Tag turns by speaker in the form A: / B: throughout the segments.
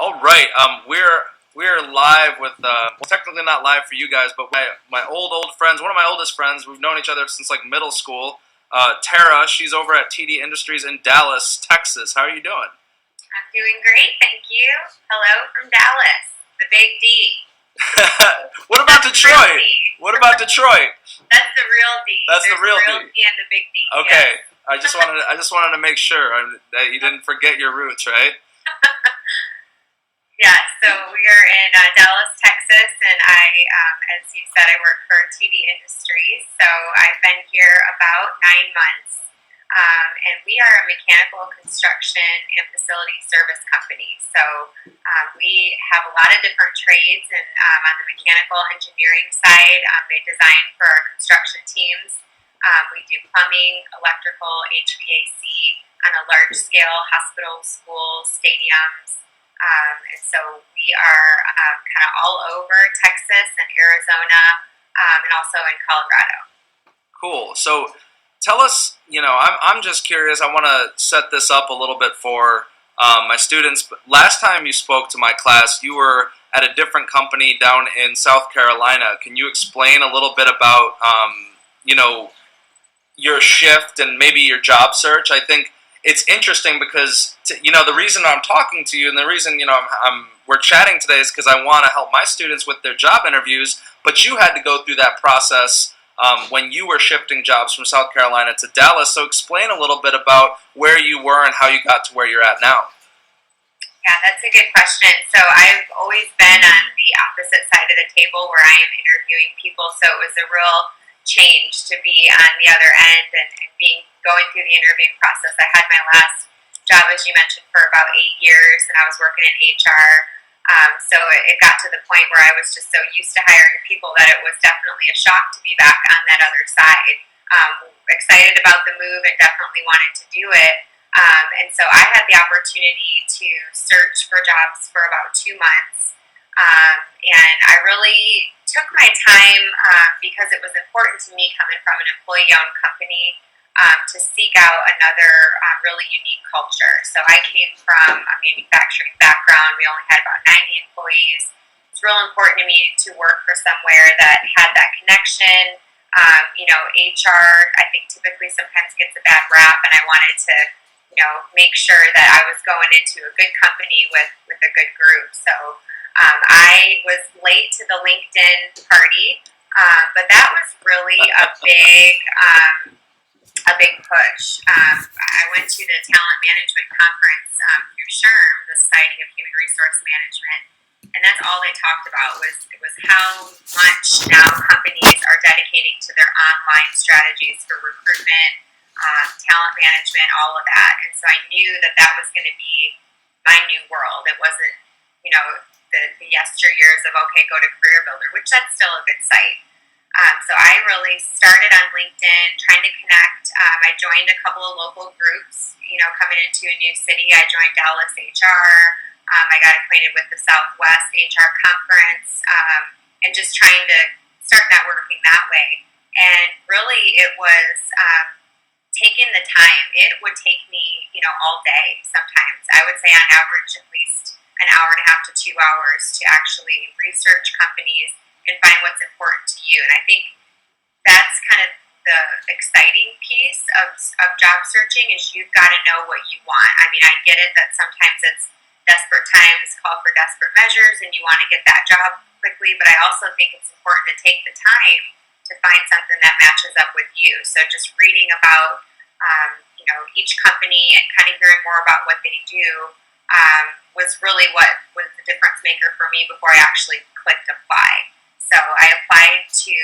A: All right. We're live with well, technically not live for you guys, but my old friends, one of my oldest friends. We've known each other since like middle school. Tara, she's over at TD Industries in Dallas, Texas. How are you doing?
B: I'm doing great, thank you. Hello from Dallas, the big D.
A: What about Detroit? What about Detroit?
B: That's the real D.
A: That's the real D.
B: And the big D.
A: Okay.
B: Yes.
A: I just wanted to make sure that you didn't forget your roots, right?
B: Yeah, so we are in Dallas, Texas, and as you said, I work for TD Industries. So I've been here about 9 months, and we are a mechanical construction and facility service company. So we have a lot of different trades, and on the mechanical engineering side, they design for our construction teams. We do plumbing, electrical, HVAC on a large scale, hospitals, schools, stadiums. And so we are kind of all over Texas and Arizona, and also in Colorado.
A: Cool. So tell us, I'm just curious. I want to set this up a little bit for my students. Last time you spoke to my class, you were at a different company down in South Carolina. Can you explain a little bit about, your shift and maybe your job search? I think it's interesting because the reason I'm talking to you and the reason we're chatting today is because I want to help my students with their job interviews. But you had to go through that process when you were shifting jobs from South Carolina to Dallas. So explain a little bit about where you were and how you got to where you're at now.
B: Yeah, that's a good question. So I've always been on the opposite side of the table where I am interviewing people. So it was a real change to be on the other end and going through the interviewing process. I had my last job, as you mentioned, for about 8 years, and I was working in HR. So it got to the point where I was just so used to hiring people that it was definitely a shock to be back on that other side. Excited about the move and definitely wanted to do it. And so I had the opportunity to search for jobs for about 2 months. And I really took my time because it was important to me coming from an employee-owned company to seek out another really unique culture. So I came from a manufacturing background. We only had about 90 employees. It's real important to me to work for somewhere that had that connection. HR, I think, typically sometimes gets a bad rap, and I wanted to make sure that I was going into a good company with a good group. So I was late to the LinkedIn party, but that was really a big push. I went to the talent management conference through SHRM, the Society of Human Resource Management, and that's all they talked about was how much now companies are dedicating to their online strategies for recruitment, talent management, all of that. And so I knew that was going to be my new world. It wasn't, the yesteryears of, okay, go to Career Builder, which that's still a good site. So I really started on LinkedIn, trying to connect. I joined a couple of local groups, coming into a new city. I joined Dallas HR. I got acquainted with the Southwest HR Conference, and just trying to start networking that way. And really it was taking the time. It would take me, all day sometimes. I would say on average at least an hour and a half to 2 hours to actually research companies and find what's important to you. And I think that's kind of the exciting piece of job searching is you've got to know what you want. I mean, I get it that sometimes it's desperate times call for desperate measures and you want to get that job quickly, but I also think it's important to take the time to find something that matches up with you. So just reading about each company and kind of hearing more about what they do was really what was the difference maker for me before I actually clicked apply. So I applied to,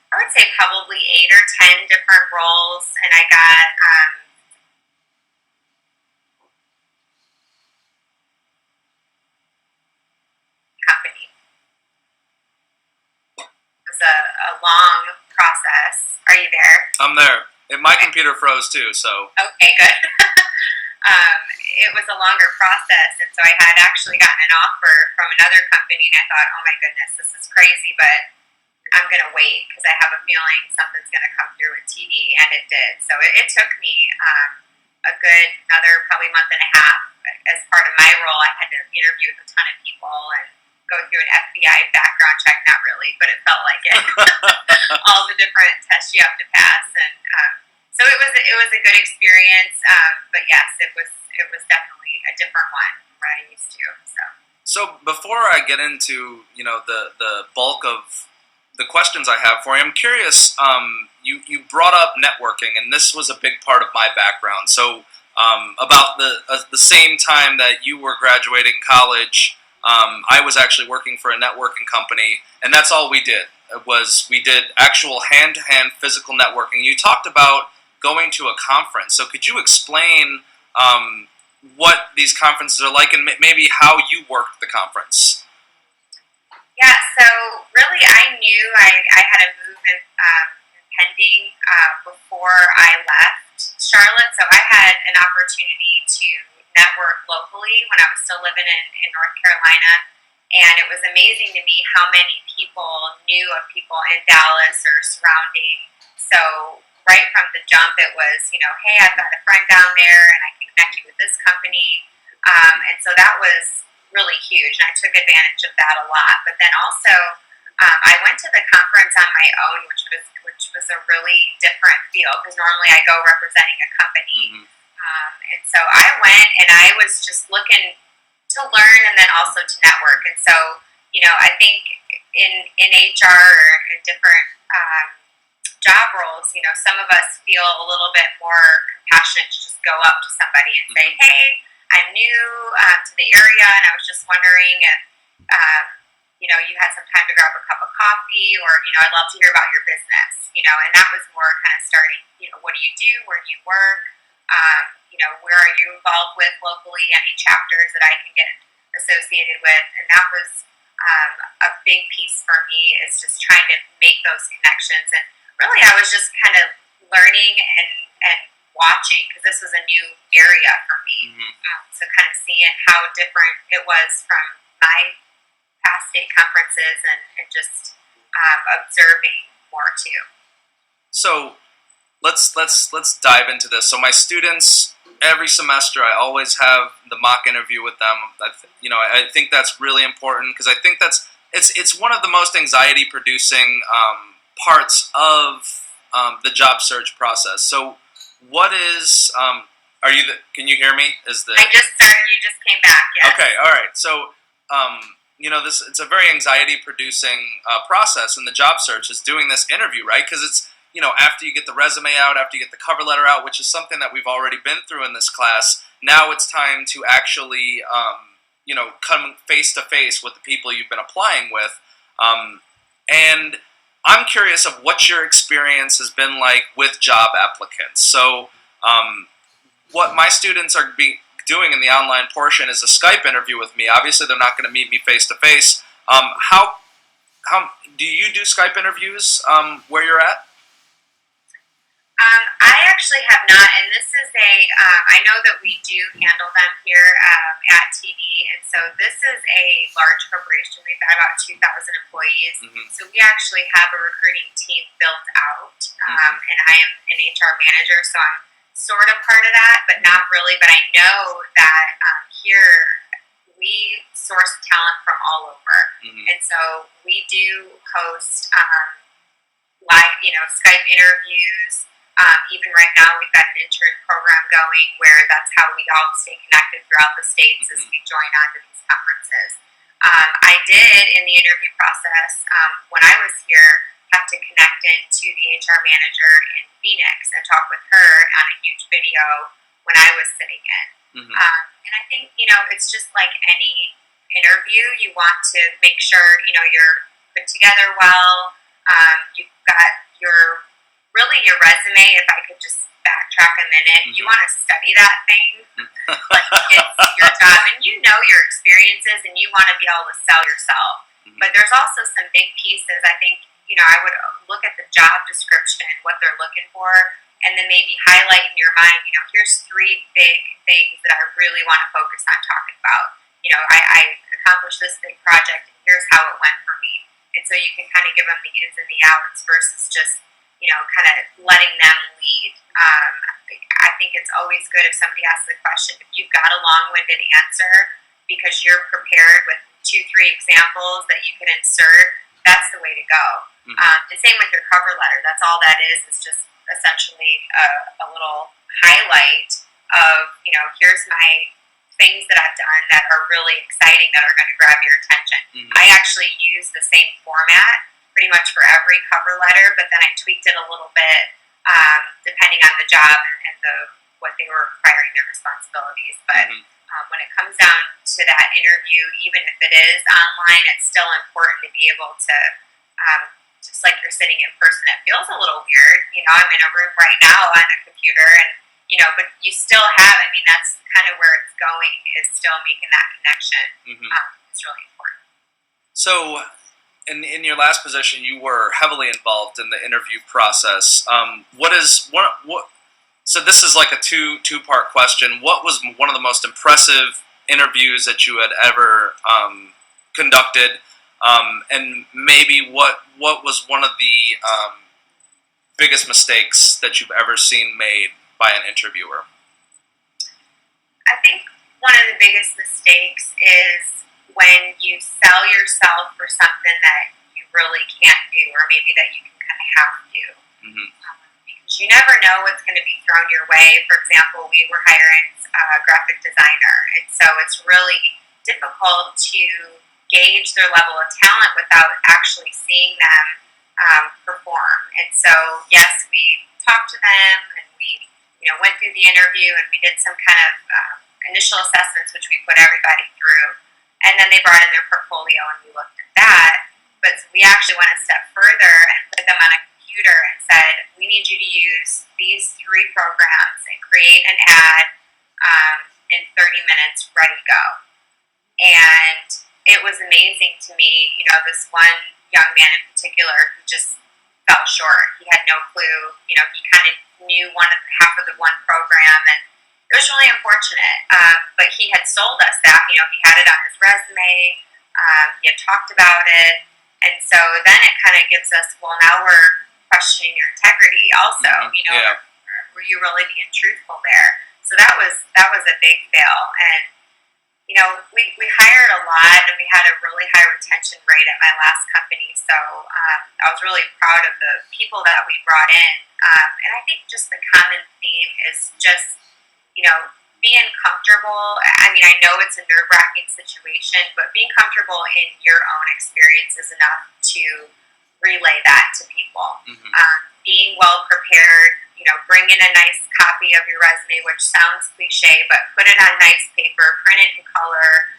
B: I would say probably 8 or 10 different roles, and I got company. It was a long process. Are you there?
A: I'm there. And my computer froze too, so.
B: Okay, good. It was a longer process, and so I had actually gotten an offer from another company, and I thought, oh my goodness, this is crazy, but I'm going to wait because I have a feeling something's going to come through with TD, and it did. So it took me a good another probably month and a half. As part of my role, I had to interview with a ton of people and go through an FBI background check. Not really, but it felt like it. All the different tests you have to pass, and so it was a good experience. But yes, it was definitely a different one from what I used to.
A: So before I get into the bulk of the questions I have for you, I'm curious. You brought up networking, and this was a big part of my background. So about the same time that you were graduating college, I was actually working for a networking company, and that's all we did. We did actual hand-to-hand physical networking. You talked about going to a conference. So could you explain what these conferences are like, and maybe how you worked the conference?
B: Yeah, so really I knew I had a move impending before I left Charlotte, so I had an opportunity to network locally when I was still living in North Carolina, and it was amazing to me how many people knew of people in Dallas or surrounding. So right from the jump, it was, hey, I've got a friend down there, and I can connect you with this company. And so that was really huge, and I took advantage of that a lot. But then also, I went to the conference on my own, which was a really different feel, because normally I go representing a company.
A: Mm-hmm.
B: And so I went, and I was just looking to learn and then also to network. And so, I think in HR or in different job roles, some of us feel a little bit more compassionate to just go up to somebody and say, hey, I'm new to the area, and I was just wondering if, you had some time to grab a cup of coffee, or, I'd love to hear about your business, and that was more kind of starting, what do you do, where do you work, where are you involved with locally, any chapters that I can get associated with, and that was a big piece for me, is just trying to make those connections. And really, I was just kind of learning and watching, because this was a new area for me. So kind of seeing how different it was from my past state conferences, and just observing more too.
A: So let's dive into this. So my students, every semester, I always have the mock interview with them. I think that's really important, because I think it's one of the most anxiety producing parts of the job search process. So what is can you hear me?
B: I just started. You just came back. Yes.
A: Okay. All right. So it's a very anxiety producing process in the job search, is doing this interview, right? Because it's after you get the resume out, after you get the cover letter out, which is something that we've already been through in this class. Now it's time to actually come face to face with the people you've been applying with, and I'm curious of what your experience has been like with job applicants. So what my students are doing in the online portion is a Skype interview with me. Obviously, they're not going to meet me face to face. How do you do Skype interviews where you're at?
B: I actually have not, and this is I know that we do handle them here at TD, and so this is a large corporation. We've got about 2,000 employees, so we actually have a recruiting team built out, and I am an HR manager, so I'm sort of part of that, but not really. But I know that here we source talent from all over, and so we do host live, Skype interviews. Even right now, we've got an intern program going where that's how we all stay connected throughout the states as we join on to these conferences. I did, in the interview process, when I was here, have to connect into the HR manager in Phoenix and talk with her on a huge video when I was sitting in. And I think, it's just like any interview. You want to make sure, you're put together well. You've got your resume. If I could just backtrack a minute, you want to study that thing like it's your job, and your experiences, and you want to be able to sell yourself. But there's also some big pieces. I think I would look at the job description, what they're looking for, and then maybe highlight in your mind, here's 3 big things that I really want to focus on talking about. I accomplished this big project, and here's how it went for me. And so you can kind of give them the ins and the outs versus just kind of letting them lead. I think it's always good if somebody asks a question, if you've got a long-winded answer because you're prepared with 2-3 examples that you can insert, that's the way to go. And same with your cover letter. That's all that is just essentially a little highlight of, here's my things that I've done that are really exciting that are going to grab your attention. I actually use the same format pretty much for every cover letter, but then I tweaked it a little bit depending on the job and what they were requiring, their responsibilities. But when it comes down to that interview, even if it is online, it's still important to be able to, just like you're sitting in person, it feels a little weird. I'm in a room right now on a computer, and but you still have. That's kind of where it's going, is still making that connection. It's really important.
A: So, in your last position, you were heavily involved in the interview process. So this is like a two-part question. What was one of the most impressive interviews that you had ever conducted, and maybe what was one of the biggest mistakes that you've ever seen made by an interviewer?
B: I think one of the biggest mistakes is when you sell yourself for something that you really can't do, or maybe that you can kind of have to. Because you never know what's going to be thrown your way. For example, we were hiring a graphic designer, and so it's really difficult to gauge their level of talent without actually seeing them perform. And so, yes, we talked to them, and we went through the interview, and we did some kind of initial assessments, which we put everybody through. And then they brought in their portfolio, and we looked at that. But we actually went a step further and put them on a computer and said, we need you to use these 3 programs and create an ad in 30 minutes, ready to go. And it was amazing to me. This one young man in particular who just fell short. He had no clue. He kind of knew half of the one program, and it was really unfortunate. But he had sold us that. He had it on his resume. He had talked about it, and so then it kind of gives us, well, now we're questioning your integrity. Also, were you really being truthful there? So that was a big fail, and we hired a lot, and we had a really high retention rate at my last company. So I was really proud of the people that we brought in. And I think just the common theme is just, being comfortable. I know it's a nerve-wracking situation, but being comfortable in your own experience is enough to relay that to people. Being well-prepared, bring in a nice copy of your resume, which sounds cliche, but put it on nice paper, print it in color,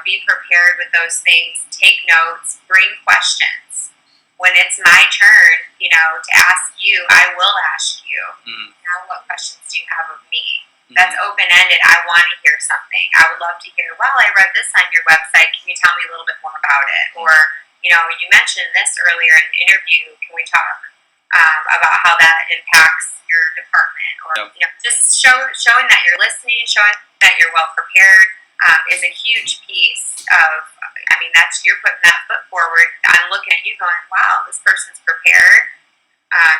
B: be prepared with those things, take notes, bring questions. When it's my turn, to ask you, I will ask you, now what questions do you have of me? That's open-ended. I want to hear something. I would love to hear, well, I read this on your website. Can you tell me a little bit more about it? Or, you mentioned this earlier in the interview. Can we talk about how that impacts your department? Or, just showing that you're listening, showing that you're well-prepared is a huge piece of, you're putting that foot forward. I'm looking at you going, wow, this person's prepared.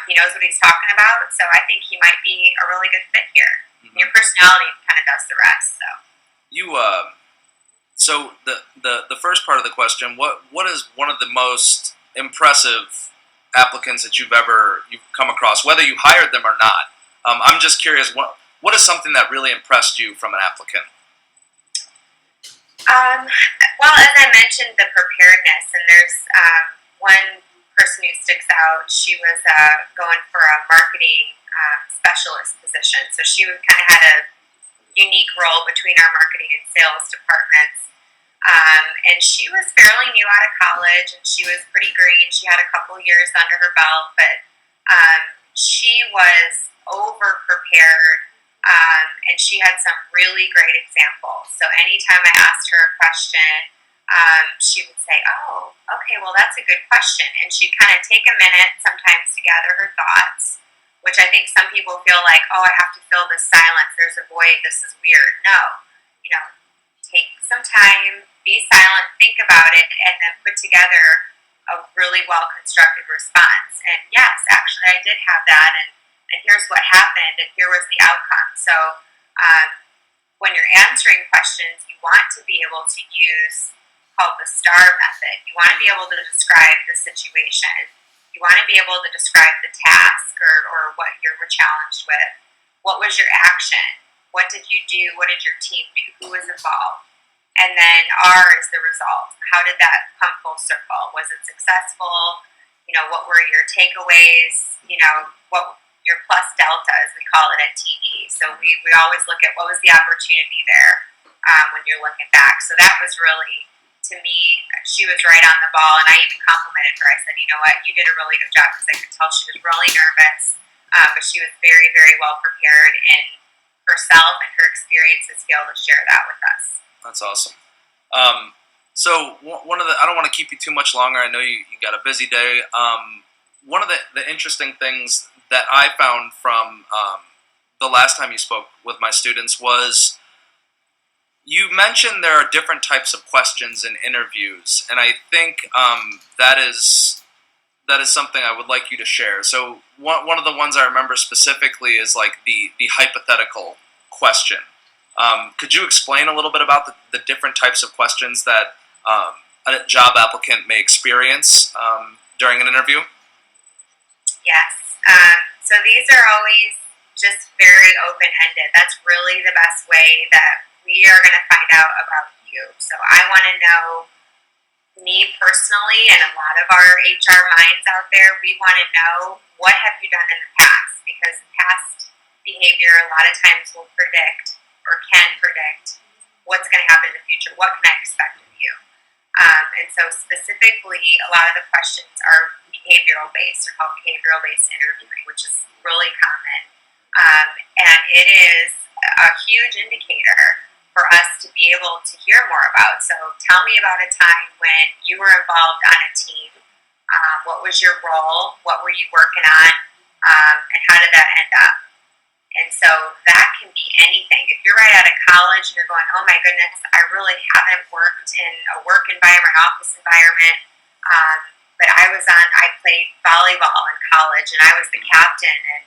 B: He knows what he's talking about. So I think he might be a really good fit here. Your personality kind of does the rest.
A: So the first part of the question, what is one of the most impressive applicants that you've come across, whether you hired them or not? I'm just curious, what is something that really impressed you from an applicant?
B: Well, as I mentioned, the preparedness, and there's one person who sticks out. She was going for a marketing specialist position, so she kind of had a unique role between our marketing and sales departments. And she was fairly new out of college, and she was pretty green. She had a couple years under her belt, but she was over prepared. And she had some really great examples. So anytime I asked her a question, she would say, oh, okay, well, that's a good question. And she'd kind of take a minute sometimes to gather her thoughts, which I think some people feel like, oh, I have to fill this silence. There's a void. This is weird. No. Take some time, be silent, think about it, and then put together a really well-constructed response. And yes, actually, I did have that. And and here's what happened, and here was the outcome. So when you're answering questions, you want to be able to use called the STAR method. You want to be able to describe the situation. You want to be able to describe the task or what you were challenged with. What was your action? What did you do? What did your team do? Who was involved? And then R is the result. How did that come full circle? Was it successful? What were your takeaways? What your plus delta, as we call it at TD. So we always look at what was the opportunity there when you're looking back. So that was really, to me, she was right on the ball, and I even complimented her. I said, you know what, you did a really good job, because I could tell she was really nervous, but she was very, very well prepared in herself and her experiences to be able to share that with us.
A: That's awesome. So one of the, I don't want to keep you too much longer. I know you got a busy day. One of the interesting things that I found from the last time you spoke with my students was you mentioned there are different types of questions in interviews, and I think that is something I would like you to share. So one of the ones I remember specifically is like the hypothetical question. Could you explain a little bit about the different types of questions that a job applicant may experience during an interview?
B: Yes. So these are always just very open-ended. That's really the best way that we are going to find out about you. So I want to know me personally, and a lot of our HR minds out there, we want to know, what have you done in the past? Because past behavior a lot of times will predict or can predict what's going to happen in the future. What can I expect of you? And so specifically, a lot of the questions are behavioral-based, or called behavioral-based interviewing, which is really common. And it is a huge indicator for us to be able to hear more about. So tell me about a time when you were involved on a team. What was your role? What were you working on? And how did that end up? And so that can be anything. If you're right out of college and you're going, oh my goodness, I really haven't worked in a work environment, office environment, but I played volleyball in college and I was the captain, and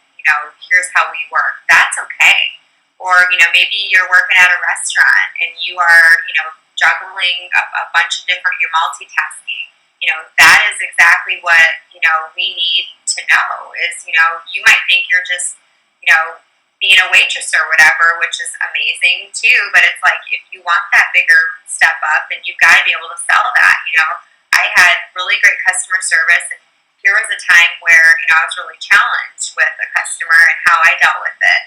B: here's how we work. That's okay. Or maybe you're working at a restaurant and you are juggling a bunch of different, you're multitasking. That is exactly what we need to know. Is you might think you're just being a waitress or whatever, which is amazing too, but it's like, if you want that bigger step up, then you've got to be able to sell that. I had really great customer service, and here was a time where I was really challenged with a customer and how I dealt with it.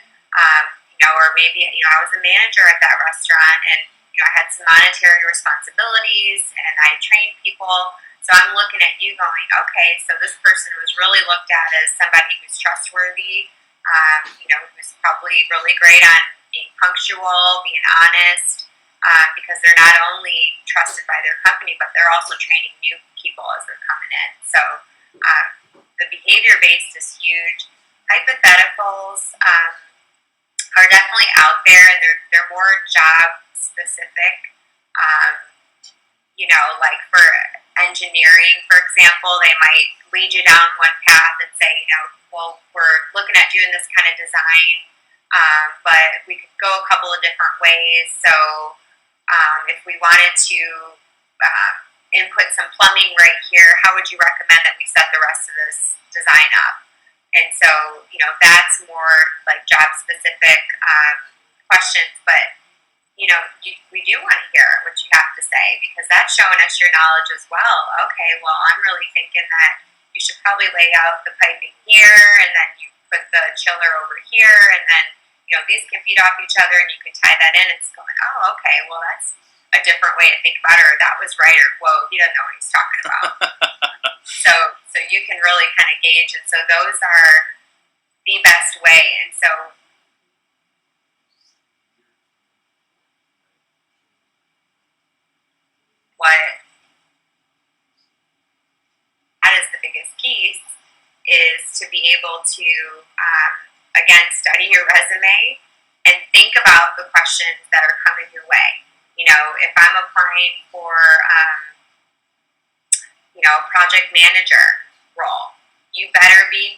B: Or maybe I was a manager at that restaurant, and I had some monetary responsibilities, and I trained people. So I'm looking at you going, okay, so this person was really looked at as somebody who's trustworthy, who's probably really great on being punctual, being honest, because they're not only trusted by their company, but they're also training new people as they're coming in. So the behavior-based is huge. Hypotheticals are definitely out there, and they're more job-specific. Like for engineering, for example, they might lead you down one path and say, well, we're looking at doing this kind of design, but we could go a couple of different ways. So if we wanted to input some plumbing right here, how would you recommend that we set the rest of this design up? And so, that's more like job-specific questions, but we do want to hear what you have to say, because that's showing us your knowledge as well. Okay, well, I'm really thinking that you should probably lay out the piping here, and then you put the chiller over here, and then, these can feed off each other, and you can tie that in. It's going, oh, okay, well, that's a different way to think about it, or that was right, or whoa, he doesn't know what he's talking about. So you can really kind of gauge, and so those are the best way. And so that is the biggest piece, is to be able to, again, study your resume and think about the questions that are coming your way. If I'm applying for, a project manager role, you better be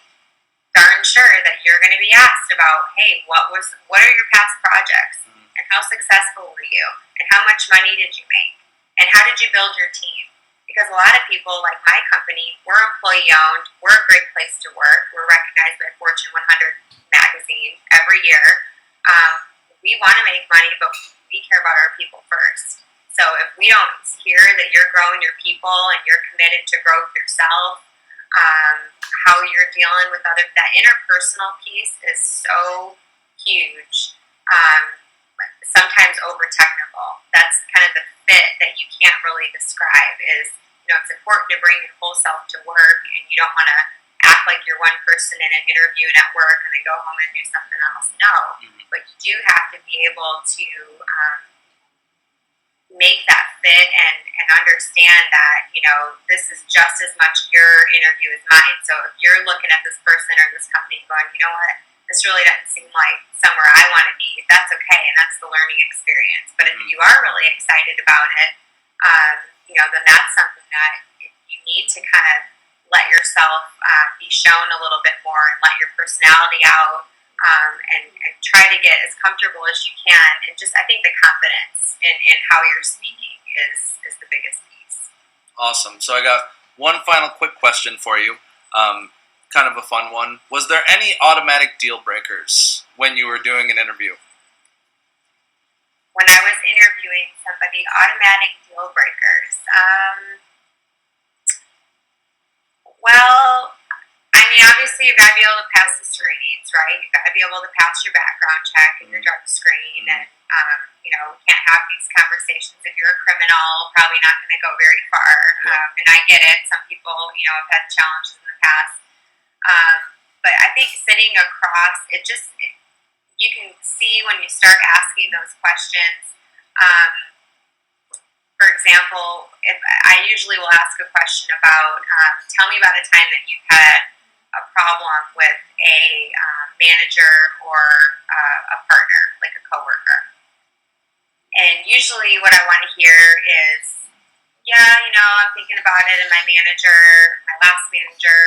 B: darn sure that you're going to be asked about, hey, what are your past projects, and how successful were you, and how much money did you make, and how did you build your team? Because a lot of people, like my company, we're employee owned. We're a great place to work. We're recognized by Fortune 100 magazine every year. We want to make money, but we care about our people first. So if we don't hear that you're growing your people and you're committed to growth yourself, how you're dealing with that interpersonal piece is so huge. Sometimes over technical. That's kind of the fit that you can't really describe. Is, it's important to bring your whole self to work, and you don't want to act like you're one person in an interview and at work and then go home and do something else. No, but you do have to be able to make that fit and understand that, this is just as much your interview as mine. So if you're looking at this person or this company going, you know what, this really doesn't seem like somewhere I want to be, that's okay, and that's the learning experience. But if you are really excited about it, then that's something that you need to kind of let yourself be shown a little bit more and let your personality out, and try to get as comfortable as you can. And just, I think the confidence in how you're speaking is the biggest piece.
A: Awesome. So I got one final quick question for you. Kind of a fun one. Was there any automatic deal breakers when you were doing an interview?
B: When I was interviewing somebody, automatic deal breakers. Well, I mean, obviously you've got to be able to pass the screenings, right? You've got to be able to pass your background check and your drug screen, and we can't have these conversations. If you're a criminal, probably not going to go very far. And I get it. Some people, have had challenges in the past. But I think sitting across, you can see when you start asking those questions. For example, if I usually will ask a question about, tell me about a time that you've had a problem with a manager or a partner, like a coworker. And usually what I want to hear is, I'm thinking about it, and my last manager,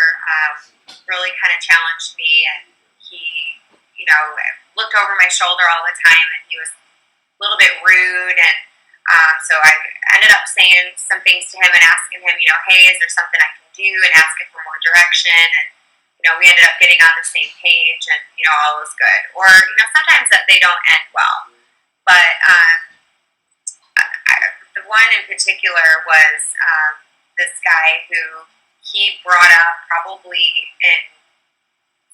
B: really kind of challenged me, and he, looked over my shoulder all the time, and he was a little bit rude, and so I ended up saying some things to him and asking him, hey, is there something I can do, and asking for more direction, and we ended up getting on the same page, and all was good. Or sometimes that they don't end well, but the one in particular was this guy who he brought up probably in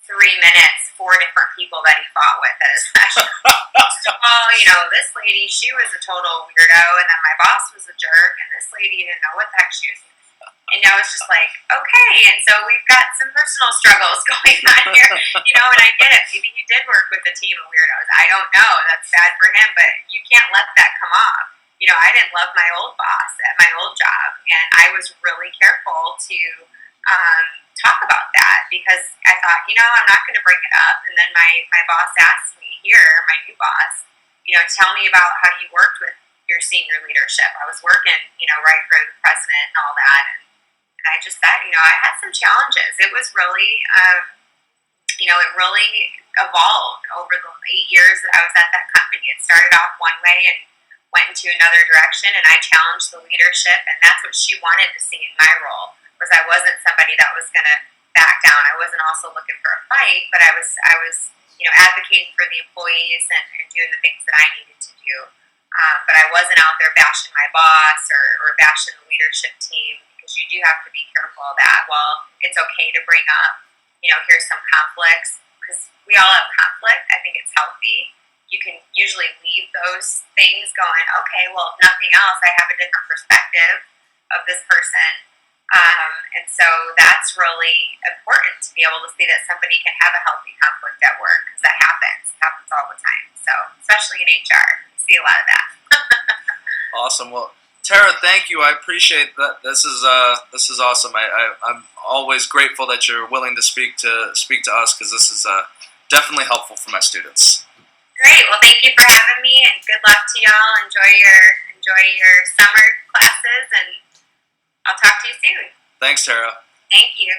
B: 3 minutes 4 different people that he fought with at his session. First of all, this lady, she was a total weirdo, and then my boss was a jerk, and this lady didn't know what the heck she was. And I was just like, okay, and so we've got some personal struggles going on here, and I get it. Maybe he did work with a team of weirdos. I don't know. That's bad for him, but you can't let that come off. I didn't love my old boss at my old job, and I was really careful to talk about that, because I thought, I'm not going to bring it up. And then my boss asked me here, my new boss, tell me about how you worked with your senior leadership. I was working, right for the president and all that. And I just said, I had some challenges. It was really, it really evolved over the 8 years that I was at that company. It started off one way and went into another direction, and I challenged the leadership, and that's what she wanted to see in my role. Was I wasn't somebody that was going to back down. I wasn't also looking for a fight, but I was advocating for the employees and doing the things that I needed to do. But I wasn't out there bashing my boss or bashing the leadership team, because you do have to be careful of that. Well, it's okay to bring up, here's some conflicts, because we all have conflict. I think it's healthy. You can usually leave those things going, okay, well, if nothing else, I have a different perspective of this person. And so that's really important, to be able to see that somebody can have a healthy conflict at work, because that happens. It happens all the time. So, especially in HR, you see a lot of that.
A: Awesome. Well, Tara, thank you. I appreciate that. This is awesome. I'm always grateful that you're willing to speak to us, because this is definitely helpful for my students.
B: Great. Well, thank you for having me, and good luck to y'all. Enjoy your summer classes, and I'll talk to you soon.
A: Thanks, Tara.
B: Thank you.